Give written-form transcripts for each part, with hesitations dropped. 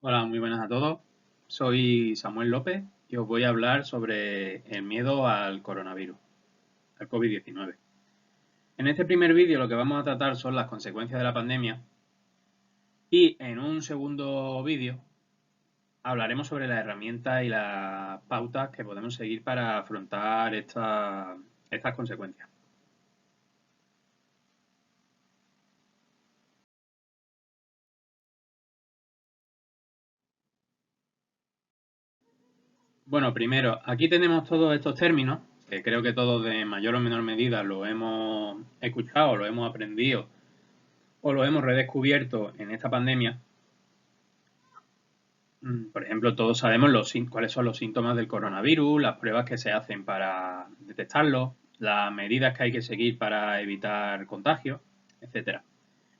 Hola, muy buenas a todos. Soy Samuel López y os voy a hablar sobre el miedo al coronavirus, al COVID-19. En este primer vídeo lo que vamos a tratar son las consecuencias de la pandemia y en un segundo vídeo hablaremos sobre las herramientas y las pautas que podemos seguir para afrontar estas consecuencias. Bueno, primero, aquí tenemos todos estos términos, que creo que todos de mayor o menor medida lo hemos escuchado, lo hemos aprendido o lo hemos redescubierto en esta pandemia. Por ejemplo, todos sabemos cuáles son los síntomas del coronavirus, las pruebas que se hacen para detectarlo, las medidas que hay que seguir para evitar contagios, etcétera.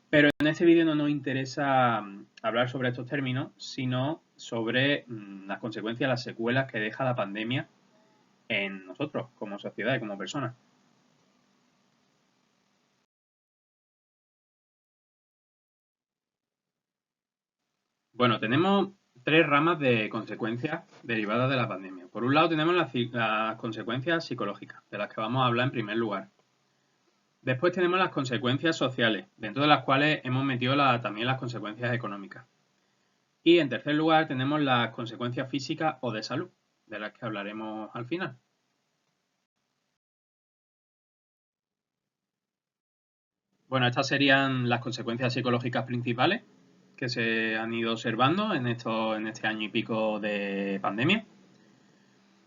Pero en este vídeo no nos interesa hablar sobre estos términos, sino sobre las consecuencias, las secuelas que deja la pandemia en nosotros, como sociedad y como personas. Bueno, tenemos tres ramas de consecuencias derivadas de la pandemia. Por un lado tenemos las consecuencias psicológicas, de las que vamos a hablar en primer lugar. Después tenemos las consecuencias sociales, dentro de las cuales hemos metido también las consecuencias económicas. Y en tercer lugar tenemos las consecuencias físicas o de salud, de las que hablaremos al final. Bueno, estas serían las consecuencias psicológicas principales que se han ido observando en este año y pico de pandemia.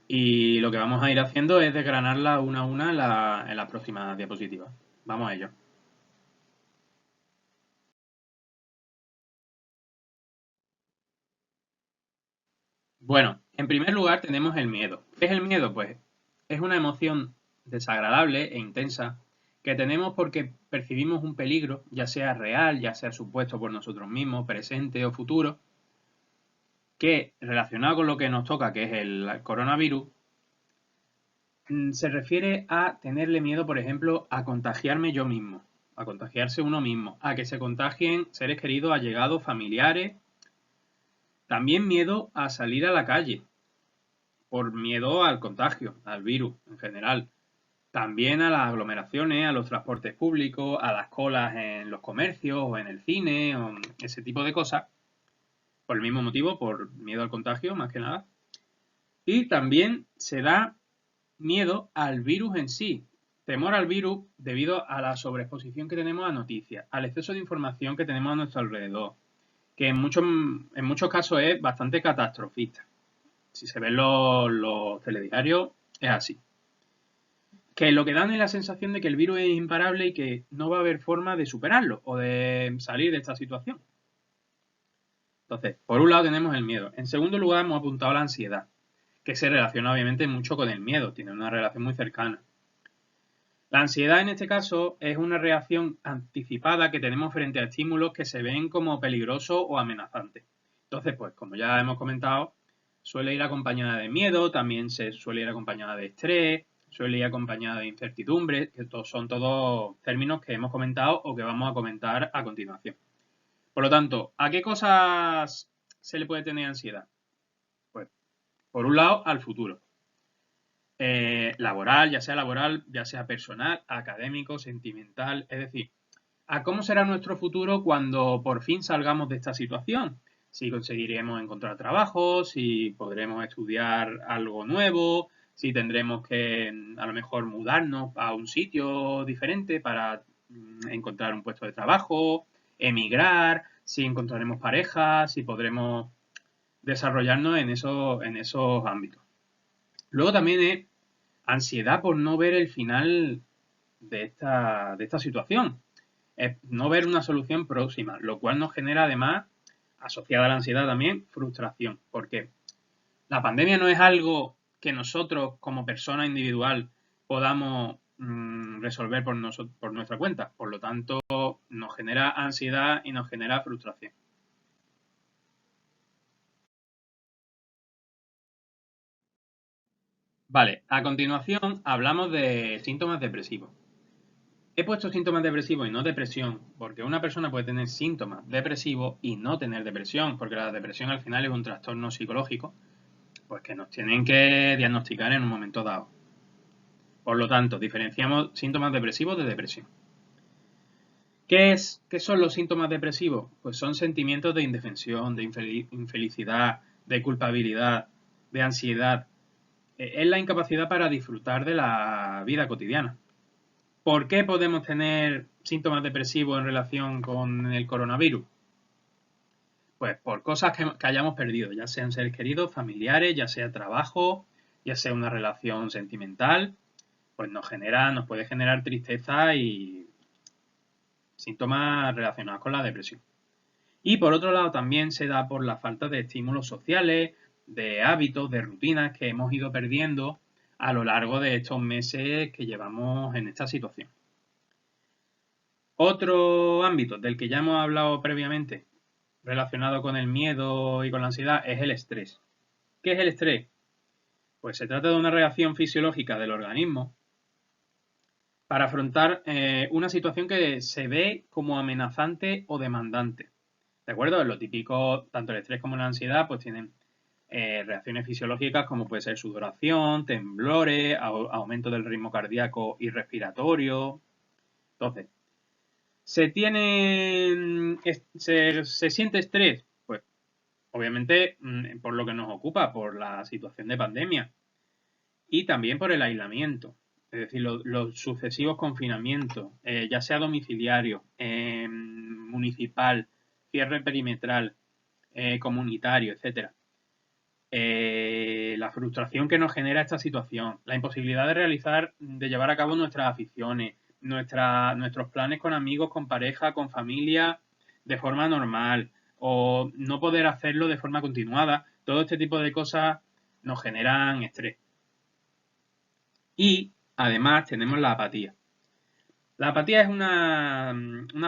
Y lo que vamos a ir haciendo es desgranarlas una a una en las próximas diapositivas. Vamos a ello. Bueno, en primer lugar tenemos el miedo. ¿Qué es el miedo? Pues es una emoción desagradable e intensa que tenemos porque percibimos un peligro, ya sea real, ya sea supuesto por nosotros mismos, presente o futuro, que relacionado con lo que nos toca, que es el coronavirus, se refiere a tenerle miedo, por ejemplo, a contagiarme yo mismo, a contagiarse uno mismo, a que se contagien seres queridos, allegados, familiares. También miedo a salir a la calle, por miedo al contagio, al virus en general. También a las aglomeraciones, a los transportes públicos, a las colas en los comercios o en el cine, o ese tipo de cosas. Por el mismo motivo, por miedo al contagio, más que nada. Y también se da miedo al virus en sí. Temor al virus debido a la sobreexposición que tenemos a noticias, al exceso de información que tenemos a nuestro alrededor, que en muchos casos es bastante catastrofista. Si se ven los telediarios, es así. Que lo que dan es la sensación de que el virus es imparable y que no va a haber forma de superarlo o de salir de esta situación. Entonces, por un lado tenemos el miedo. En segundo lugar, hemos apuntado la ansiedad, que se relaciona obviamente mucho con el miedo, tiene una relación muy cercana. La ansiedad en este caso es una reacción anticipada que tenemos frente a estímulos que se ven como peligrosos o amenazantes. Entonces, pues como ya hemos comentado, suele ir acompañada de miedo, también se suele ir acompañada de estrés, suele ir acompañada de incertidumbre, que son todos términos que hemos comentado o que vamos a comentar a continuación. Por lo tanto, ¿a qué cosas se le puede tener ansiedad? Pues, por un lado, al futuro. Laboral, ya sea personal, académico, sentimental, es decir, a cómo será nuestro futuro cuando por fin salgamos de esta situación. Si conseguiremos encontrar trabajo, si podremos estudiar algo nuevo, si tendremos que a lo mejor mudarnos a un sitio diferente para encontrar un puesto de trabajo, emigrar, si encontraremos pareja, si podremos desarrollarnos en esos ámbitos. Luego también es ansiedad por no ver el final de esta situación, es no ver una solución próxima, lo cual nos genera además, asociada a la ansiedad también, frustración, porque la pandemia no es algo que nosotros como persona individual podamos resolver por nuestra cuenta, por lo tanto nos genera ansiedad y nos genera frustración. Vale, a continuación hablamos de síntomas depresivos. He puesto síntomas depresivos y no depresión, porque una persona puede tener síntomas depresivos y no tener depresión, porque la depresión al final es un trastorno psicológico, pues que nos tienen que diagnosticar en un momento dado. Por lo tanto, diferenciamos síntomas depresivos de depresión. ¿Qué son los síntomas depresivos? Pues son sentimientos de indefensión, de infelicidad, de culpabilidad, de ansiedad. Es la incapacidad para disfrutar de la vida cotidiana. ¿Por qué podemos tener síntomas depresivos en relación con el coronavirus? Pues por cosas que hayamos perdido, ya sean seres queridos, familiares, ya sea trabajo, ya sea una relación sentimental, pues nos puede generar tristeza y síntomas relacionados con la depresión. Y por otro lado también se da por la falta de estímulos sociales, de hábitos, de rutinas que hemos ido perdiendo a lo largo de estos meses que llevamos en esta situación. Otro ámbito del que ya hemos hablado previamente, relacionado con el miedo y con la ansiedad, es el estrés. ¿Qué es el estrés? Pues se trata de una reacción fisiológica del organismo para afrontar una situación que se ve como amenazante o demandante. ¿De acuerdo? Lo típico, tanto el estrés como la ansiedad, pues tienen reacciones fisiológicas como puede ser sudoración, temblores, aumento del ritmo cardíaco y respiratorio. Entonces, ¿se siente estrés? Pues obviamente por lo que nos ocupa, por la situación de pandemia y también por el aislamiento. Es decir, los sucesivos confinamientos, ya sea domiciliario, municipal, cierre perimetral, comunitario, etcétera. La frustración que nos genera esta situación, la imposibilidad de llevar a cabo nuestras aficiones, nuestros planes con amigos, con pareja, con familia, de forma normal, o no poder hacerlo de forma continuada, todo este tipo de cosas nos generan estrés. Y además tenemos la apatía. La apatía es una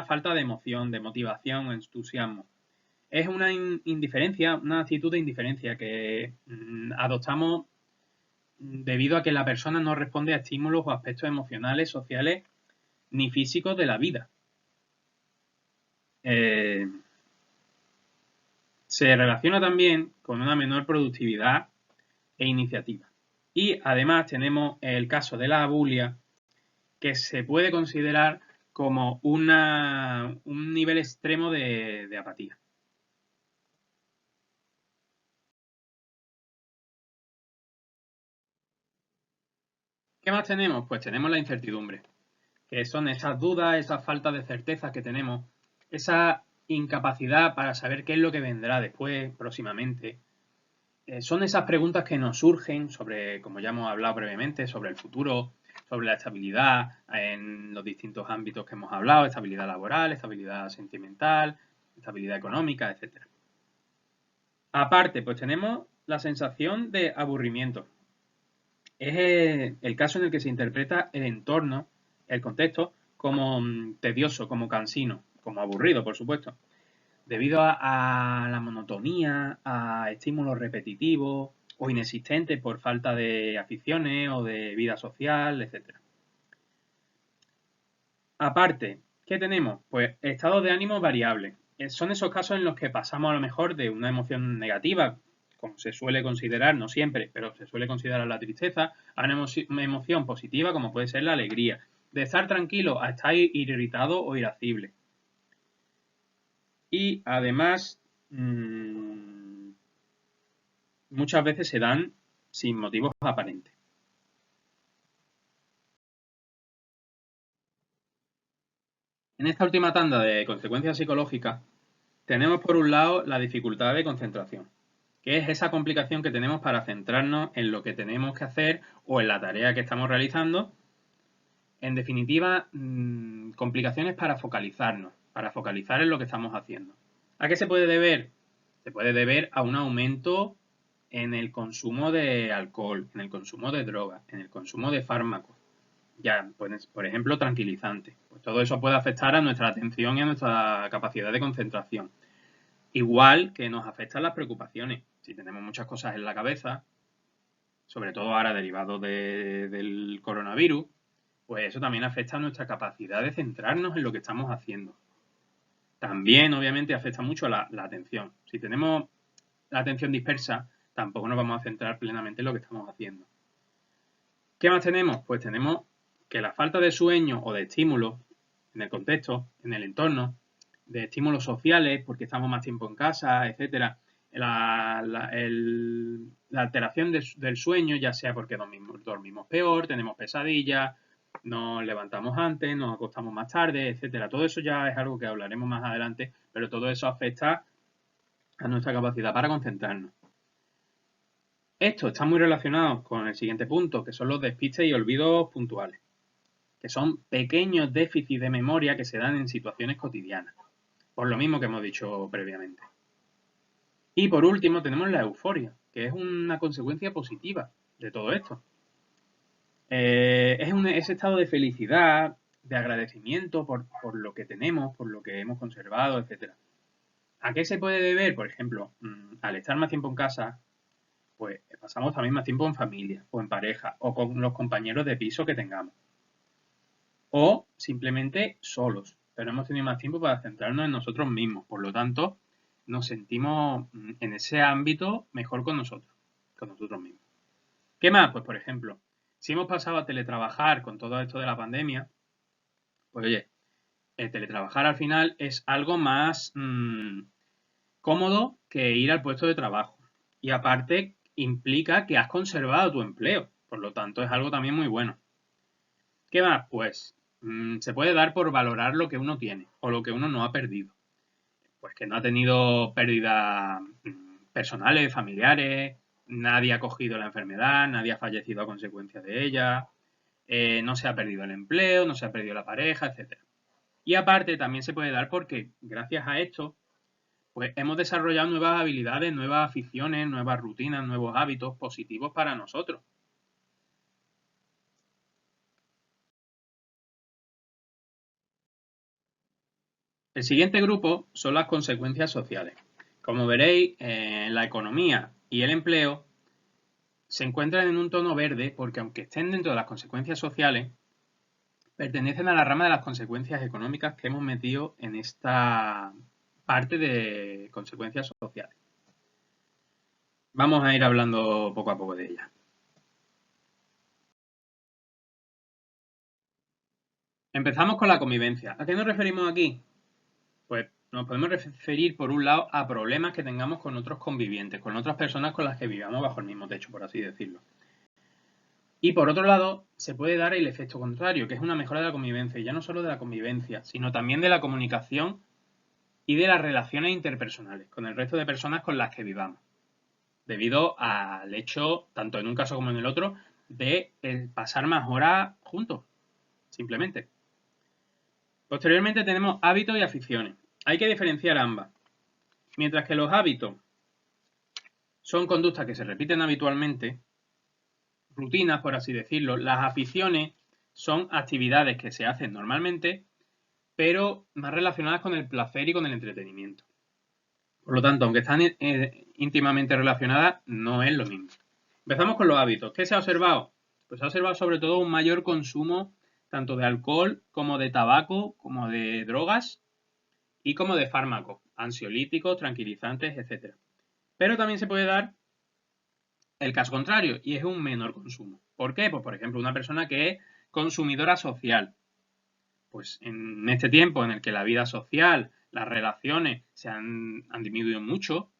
falta de emoción, de motivación, entusiasmo. Es una indiferencia, una actitud de indiferencia que adoptamos debido a que la persona no responde a estímulos o aspectos emocionales, sociales ni físicos de la vida. Se relaciona también con una menor productividad e iniciativa. Y además tenemos el caso de la abulia, que se puede considerar como un nivel extremo de apatía. ¿Qué más tenemos? Pues tenemos la incertidumbre, que son esas dudas, esas faltas de certeza que tenemos, esa incapacidad para saber qué es lo que vendrá después, próximamente. Son esas preguntas que nos surgen sobre, como ya hemos hablado previamente, sobre el futuro, sobre la estabilidad en los distintos ámbitos que hemos hablado, estabilidad laboral, estabilidad sentimental, estabilidad económica, etc. Aparte, pues tenemos la sensación de aburrimiento. Es el caso en el que se interpreta el entorno, el contexto, como tedioso, como cansino, como aburrido, por supuesto, debido a la monotonía, a estímulos repetitivos o inexistentes por falta de aficiones o de vida social, etc. Aparte, ¿qué tenemos? Pues estados de ánimo variables. Son esos casos en los que pasamos a lo mejor de una emoción negativa, como se suele considerar, no siempre, pero se suele considerar la tristeza, a una emoción positiva, como puede ser la alegría. De estar tranquilo a estar irritado o irascible. Y además, muchas veces se dan sin motivos aparentes. En esta última tanda de consecuencias psicológicas, tenemos por un lado la dificultad de concentración, que es esa complicación que tenemos para centrarnos en lo que tenemos que hacer o en la tarea que estamos realizando. En definitiva, complicaciones para focalizar en lo que estamos haciendo. ¿A qué se puede deber? Se puede deber a un aumento en el consumo de alcohol, en el consumo de drogas, en el consumo de fármacos. Ya, pues, por ejemplo, tranquilizantes. Pues todo eso puede afectar a nuestra atención y a nuestra capacidad de concentración. Igual que nos afectan las preocupaciones. Si tenemos muchas cosas en la cabeza, sobre todo ahora derivado del coronavirus, pues eso también afecta a nuestra capacidad de centrarnos en lo que estamos haciendo. También, obviamente, afecta mucho a la atención. Si tenemos la atención dispersa, tampoco nos vamos a centrar plenamente en lo que estamos haciendo. ¿Qué más tenemos? Pues tenemos que la falta de sueño o de estímulos en el contexto, en el entorno, de estímulos sociales, porque estamos más tiempo en casa, etcétera, la alteración del sueño, ya sea porque dormimos peor, tenemos pesadillas, nos levantamos antes, nos acostamos más tarde, etcétera. Todo eso ya es algo que hablaremos más adelante, pero todo eso afecta a nuestra capacidad para concentrarnos. Esto está muy relacionado con el siguiente punto, que son los despistes y olvidos puntuales, que son pequeños déficits de memoria que se dan en situaciones cotidianas, por lo mismo que hemos dicho previamente. Y por último tenemos la euforia, que es una consecuencia positiva de todo esto. Es ese estado de felicidad, de agradecimiento por lo que tenemos, por lo que hemos conservado, etc. ¿A qué se puede deber? Por ejemplo, al estar más tiempo en casa, pues pasamos también más tiempo en familia, o en pareja, o con los compañeros de piso que tengamos. O simplemente solos, pero hemos tenido más tiempo para centrarnos en nosotros mismos. Por lo tanto, nos sentimos en ese ámbito mejor con nosotros mismos. ¿Qué más? Pues, por ejemplo, si hemos pasado a teletrabajar con todo esto de la pandemia, pues oye, el teletrabajar al final es algo más cómodo que ir al puesto de trabajo. Y aparte implica que has conservado tu empleo. Por lo tanto, es algo también muy bueno. ¿Qué más? Pues se puede dar por valorar lo que uno tiene o lo que uno no ha perdido. Pues que no ha tenido pérdidas personales, familiares, nadie ha cogido la enfermedad, nadie ha fallecido a consecuencia de ella, no se ha perdido el empleo, no se ha perdido la pareja, etc. Y aparte también se puede dar porque gracias a esto pues hemos desarrollado nuevas habilidades, nuevas aficiones, nuevas rutinas, nuevos hábitos positivos para nosotros. El siguiente grupo son las consecuencias sociales. Como veréis, la economía y el empleo se encuentran en un tono verde porque aunque estén dentro de las consecuencias sociales, pertenecen a la rama de las consecuencias económicas que hemos metido en esta parte de consecuencias sociales. Vamos a ir hablando poco a poco de ellas. Empezamos con la convivencia. ¿A qué nos referimos aquí? Pues nos podemos referir, por un lado, a problemas que tengamos con otros convivientes, con otras personas con las que vivamos bajo el mismo techo, por así decirlo. Y por otro lado, se puede dar el efecto contrario, que es una mejora de la convivencia, y ya no solo de la convivencia, sino también de la comunicación y de las relaciones interpersonales con el resto de personas con las que vivamos, debido al hecho, tanto en un caso como en el otro, de pasar más horas juntos, simplemente. Posteriormente tenemos hábitos y aficiones. Hay que diferenciar ambas. Mientras que los hábitos son conductas que se repiten habitualmente, rutinas, por así decirlo, las aficiones son actividades que se hacen normalmente, pero más relacionadas con el placer y con el entretenimiento. Por lo tanto, aunque están íntimamente relacionadas, no es lo mismo. Empezamos con los hábitos. ¿Qué se ha observado? Pues se ha observado sobre todo un mayor consumo tanto de alcohol como de tabaco, como de drogas y como de fármacos, ansiolíticos, tranquilizantes, etc. Pero también se puede dar el caso contrario y es un menor consumo. ¿Por qué? Pues por ejemplo, una persona que es consumidora social. Pues en este tiempo en el que la vida social, las relaciones se han disminuido mucho,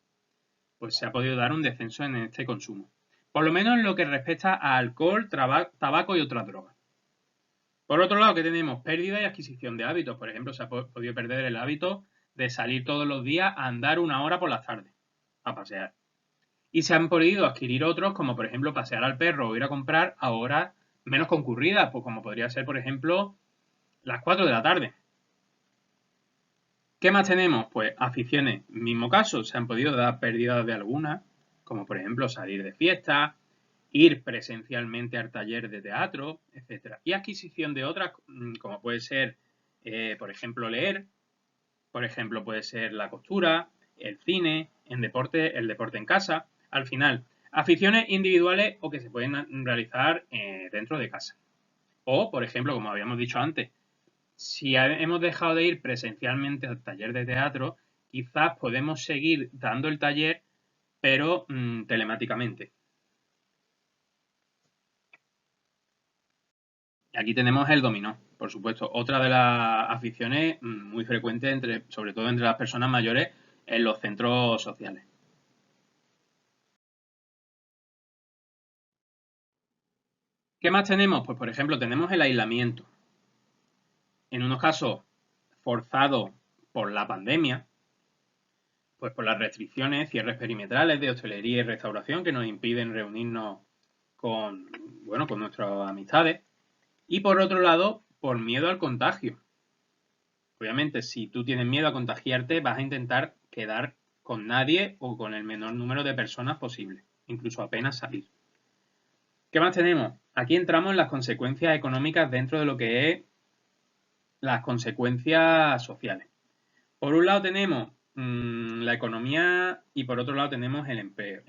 pues se ha podido dar un descenso en este consumo. Por lo menos en lo que respecta a alcohol, tabaco y otras drogas. Por otro lado, ¿qué tenemos? Pérdida y adquisición de hábitos. Por ejemplo, se ha podido perder el hábito de salir todos los días a andar 1 hora por las tardes, a pasear. Y se han podido adquirir otros, como por ejemplo pasear al perro o ir a comprar a horas menos concurridas, pues como podría ser, por ejemplo, las 4 de la tarde. ¿Qué más tenemos? Pues aficiones. Mismo caso, se han podido dar pérdidas de algunas, como por ejemplo salir de fiesta, ir presencialmente al taller de teatro, etc. Y adquisición de otras, como puede ser, por ejemplo, leer, por ejemplo, puede ser la costura, el cine, el deporte en casa. Al final, aficiones individuales o que se pueden realizar dentro de casa. O, por ejemplo, como habíamos dicho antes, si hemos dejado de ir presencialmente al taller de teatro, quizás podemos seguir dando el taller, pero telemáticamente. Y aquí tenemos el dominó, por supuesto. Otra de las aficiones muy frecuentes, sobre todo entre las personas mayores, en los centros sociales. ¿Qué más tenemos? Pues, por ejemplo, tenemos el aislamiento. En unos casos forzado por la pandemia, pues por las restricciones, cierres perimetrales de hostelería y restauración que nos impiden reunirnos con, bueno, con nuestras amistades. Y por otro lado, por miedo al contagio. Obviamente, si tú tienes miedo a contagiarte, vas a intentar quedar con nadie o con el menor número de personas posible, incluso apenas salir. ¿Qué más tenemos? Aquí entramos en las consecuencias económicas dentro de lo que es las consecuencias sociales. Por un lado tenemos la economía y por otro lado tenemos el empleo.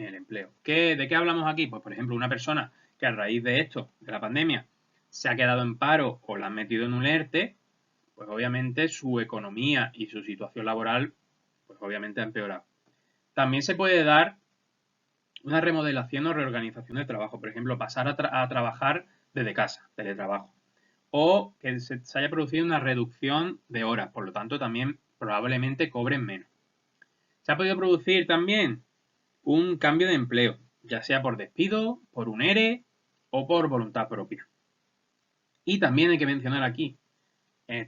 ¿De qué hablamos aquí? Pues, por ejemplo, una persona que a raíz de esto, de la pandemia, se ha quedado en paro o la han metido en un ERTE, pues obviamente su economía y su situación laboral, pues obviamente ha empeorado. También se puede dar una remodelación o reorganización de trabajo, por ejemplo, pasar a trabajar desde casa, teletrabajo, o que se haya producido una reducción de horas, por lo tanto también probablemente cobren menos. Se ha podido producir también un cambio de empleo, ya sea por despido, por un ERE o por voluntad propia. Y también hay que mencionar aquí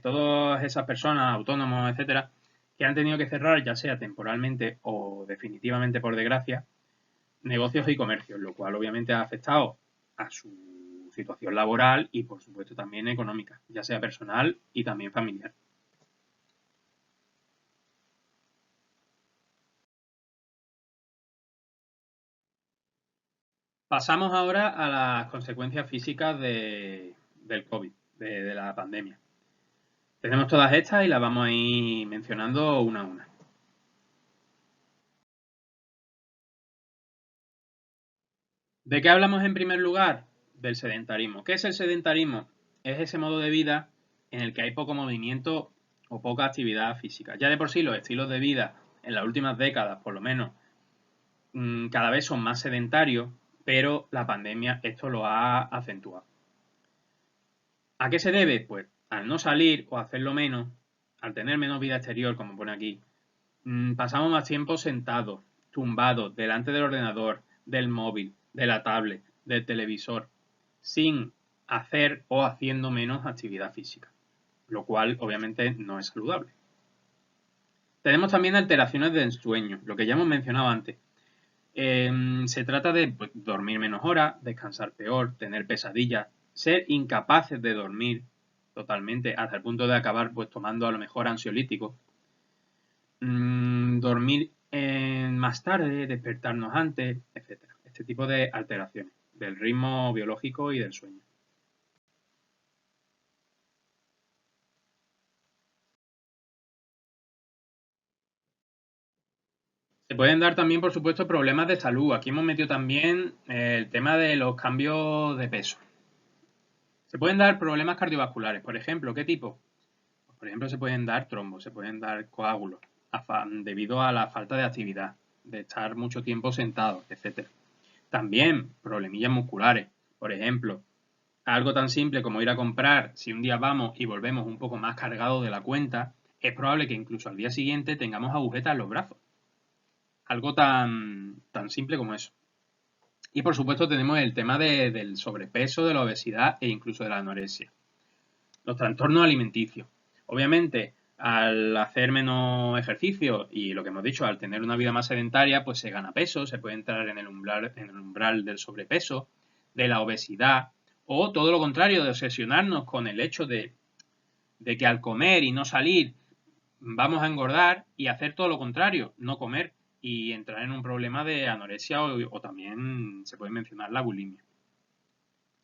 todas esas personas, autónomos, etcétera, que han tenido que cerrar, ya sea temporalmente o definitivamente por desgracia, negocios y comercios, lo cual obviamente ha afectado a su situación laboral y por supuesto también económica, ya sea personal y también familiar. Pasamos ahora a las consecuencias físicas del COVID, de la pandemia. Tenemos todas estas y las vamos a ir mencionando una a una. ¿De qué hablamos en primer lugar? Del sedentarismo. ¿Qué es el sedentarismo? Es ese modo de vida en el que hay poco movimiento o poca actividad física. Ya de por sí los estilos de vida en las últimas décadas, por lo menos, cada vez son más sedentarios, pero la pandemia esto lo ha acentuado. ¿A qué se debe? Pues al no salir o hacerlo menos, al tener menos vida exterior, como pone aquí, pasamos más tiempo sentados, tumbados, delante del ordenador, del móvil, de la tablet, del televisor, sin hacer o haciendo menos actividad física, lo cual obviamente no es saludable. Tenemos también alteraciones del sueño, lo que ya hemos mencionado antes. Se trata de pues, dormir menos horas, descansar peor, tener pesadillas, ser incapaces de dormir totalmente hasta el punto de acabar pues tomando a lo mejor ansiolíticos, dormir más tarde, despertarnos antes, etcétera. Este tipo de alteraciones del ritmo biológico y del sueño. Se pueden dar también, por supuesto, problemas de salud. Aquí hemos metido también el tema de los cambios de peso. Se pueden dar problemas cardiovasculares. Por ejemplo, ¿qué tipo? Pues, por ejemplo, se pueden dar trombos, se pueden dar coágulos debido a la falta de actividad, de estar mucho tiempo sentado, etcétera. También problemillas musculares. Por ejemplo, algo tan simple como ir a comprar, si un día vamos y volvemos un poco más cargados de la cuenta, es probable que incluso al día siguiente tengamos agujetas en los brazos. Algo tan simple como eso. Y por supuesto tenemos el tema del sobrepeso, de la obesidad e incluso de la anorexia. Los trastornos alimenticios. Obviamente, al hacer menos ejercicio y lo que hemos dicho, al tener una vida más sedentaria, pues se gana peso, se puede entrar en el umbral del sobrepeso, de la obesidad, o todo lo contrario, de obsesionarnos con el hecho de que al comer y no salir vamos a engordar y hacer todo lo contrario, no comer y entrar en un problema de anorexia o también se puede mencionar la bulimia.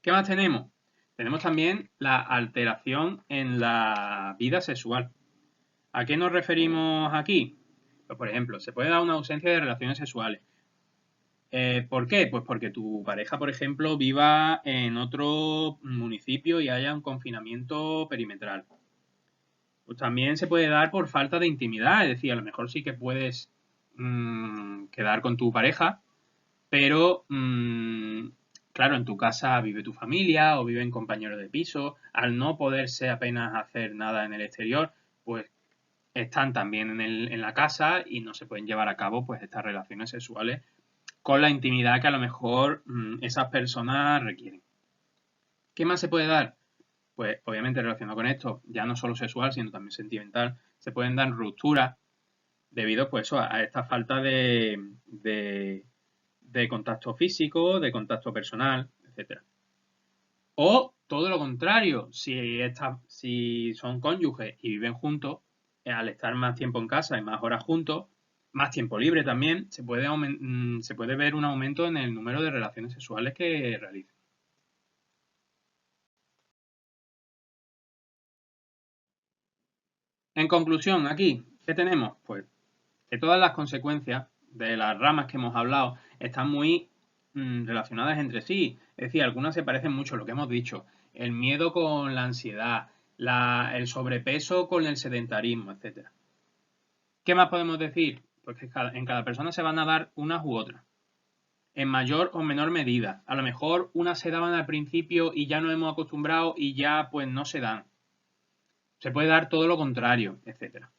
¿Qué más tenemos? Tenemos también la alteración en la vida sexual. ¿A qué nos referimos aquí? Pues, por ejemplo, se puede dar una ausencia de relaciones sexuales. ¿Por qué? Pues porque tu pareja, por ejemplo, viva en otro municipio y haya un confinamiento perimetral. Pues también se puede dar por falta de intimidad, es decir, a lo mejor sí que puedes quedar con tu pareja, pero claro, en tu casa vive tu familia o viven compañeros de piso, al no poderse apenas hacer nada en el exterior, pues están también en la casa y no se pueden llevar a cabo pues estas relaciones sexuales con la intimidad que a lo mejor esas personas requieren. ¿Qué más se puede dar? Pues obviamente relacionado con esto, ya no solo sexual, sino también sentimental, se pueden dar rupturas debido pues, a esta falta de contacto físico, de contacto personal, etcétera. O todo lo contrario, si son cónyuges y viven juntos, al estar más tiempo en casa y más horas juntos, más tiempo libre también, se puede ver un aumento en el número de relaciones sexuales que realizan. En conclusión, aquí, ¿qué tenemos? Pues que todas las consecuencias de las ramas que hemos hablado están muy relacionadas entre sí. Es decir, algunas se parecen mucho a lo que hemos dicho. El miedo con la ansiedad, el sobrepeso con el sedentarismo, etcétera. ¿Qué más podemos decir? Pues que en cada persona se van a dar unas u otras, en mayor o menor medida. A lo mejor unas se daban al principio y ya nos hemos acostumbrado y ya pues no se dan. Se puede dar todo lo contrario, etcétera.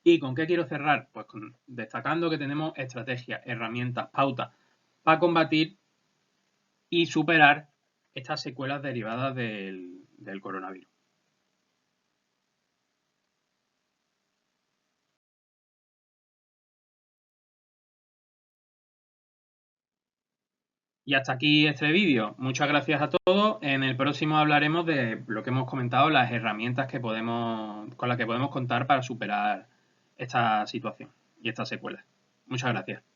¿Y con qué quiero cerrar? Pues destacando que tenemos estrategias, herramientas, pautas para combatir y superar estas secuelas derivadas del coronavirus. Y hasta aquí este vídeo. Muchas gracias a todos. En el próximo hablaremos de lo que hemos comentado, las herramientas con las que podemos contar para superar esta situación y estas secuelas. Muchas gracias.